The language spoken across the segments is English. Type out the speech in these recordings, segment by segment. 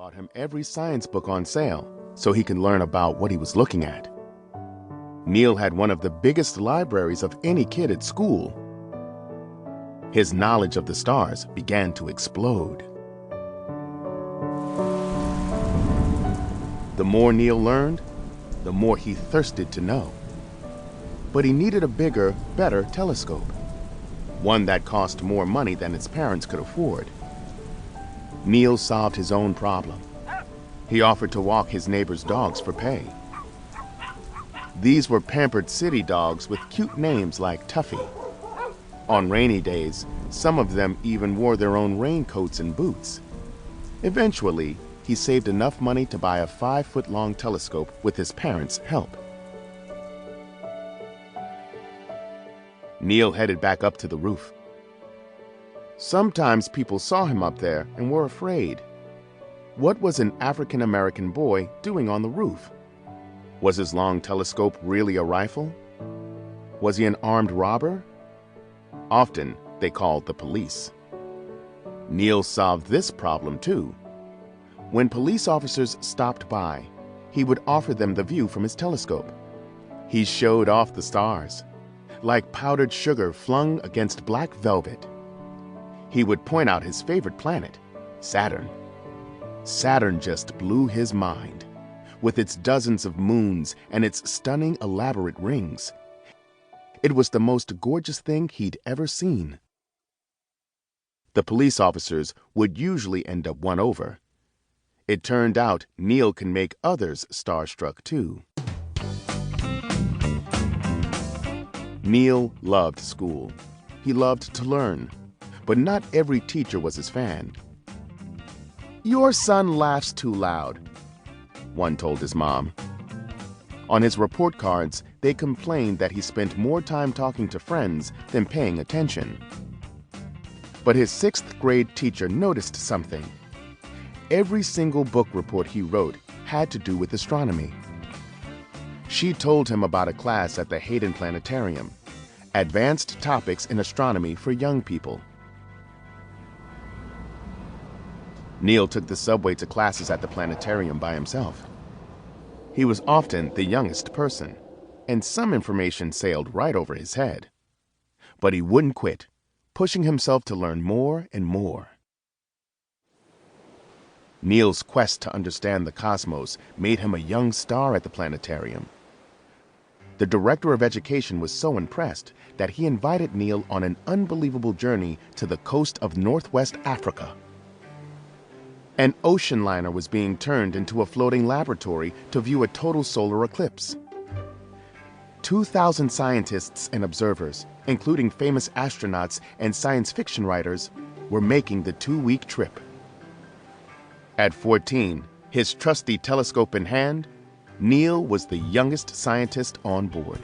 bought him every science book on sale so he could learn about what he was looking at. Neil had one of the biggest libraries of any kid at school. His knowledge of the stars began to explode. The more Neil learned, the more he thirsted to know. But he needed a bigger, better telescope, one that cost more money than his parents could afford. Neil solved his own problem. He offered to walk his neighbor's dogs for pay. These were pampered city dogs with cute names like Tuffy. On rainy days, some of them even wore their own raincoats and boots. Eventually, he saved enough money to buy a 5-foot-long telescope with his parents' help. Neil headed back up to the roof. Sometimes people saw him up there and were afraid. What was an African-American boy doing on the roof? Was his long telescope really a rifle? Was he an armed robber? Often, they called the police. Neil solved this problem too. When police officers stopped by, he would offer them the view from his telescope. He showed off the stars, like powdered sugar flung against black velvet. He would point out his favorite planet, Saturn. Saturn just blew his mind, with its dozens of moons and its stunning, elaborate rings. It was the most gorgeous thing he'd ever seen. The police officers would usually end up won over. It turned out Neil can make others starstruck too. Neil loved school. He loved to learn, but not every teacher was his fan. "Your son laughs too loud," one told his mom. On his report cards, they complained that he spent more time talking to friends than paying attention. But his 6th grade teacher noticed something. Every single book report he wrote had to do with astronomy. She told him about a class at the Hayden Planetarium, Advanced Topics in Astronomy for Young People. Neil took the subway to classes at the planetarium by himself. He was often the youngest person, and some information sailed right over his head. But he wouldn't quit, pushing himself to learn more and more. Neil's quest to understand the cosmos made him a young star at the planetarium. The director of education was so impressed that he invited Neil on an unbelievable journey to the coast of Northwest Africa. An ocean liner was being turned into a floating laboratory to view a total solar eclipse. 2,000 scientists and observers, including famous astronauts and science fiction writers, were making the 2-week trip. At 14, his trusty telescope in hand, Neil was the youngest scientist on board.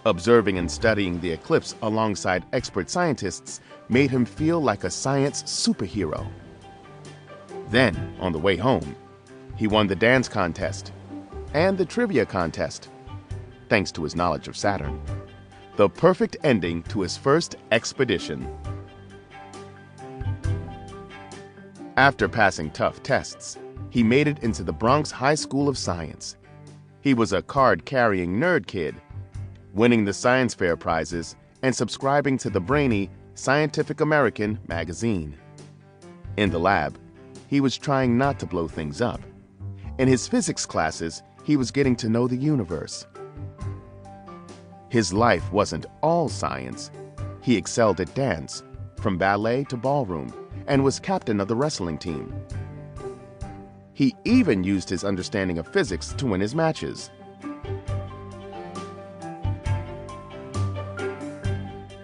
Observing and studying the eclipse alongside expert scientists made him feel like a science superhero. Then, on the way home, he won the dance contest and the trivia contest, thanks to his knowledge of Saturn. The perfect ending to his first expedition. After passing tough tests, he made it into the Bronx High School of Science. He was a card-carrying nerd kid, winning the science fair prizes and subscribing to the brainy Scientific American magazine. In the lab, he was trying not to blow things up. In his physics classes, he was getting to know the universe. His life wasn't all science. He excelled at dance, from ballet to ballroom, and was captain of the wrestling team. He even used his understanding of physics to win his matches.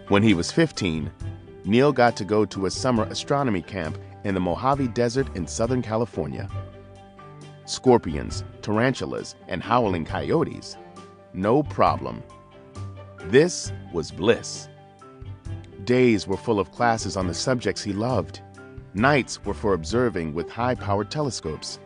When he was 15, Neil got to go to a summer astronomy camp in the Mojave Desert in Southern California. Scorpions, tarantulas, and howling coyotes. No problem. This was bliss. Days were full of classes on the subjects he loved. Nights were for observing with high-powered telescopes.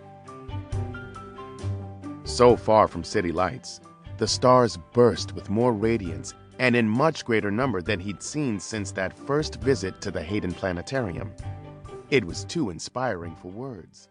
So far from city lights, the stars burst with more radiance and in much greater number than he'd seen since that first visit to the Hayden Planetarium. It was too inspiring for words.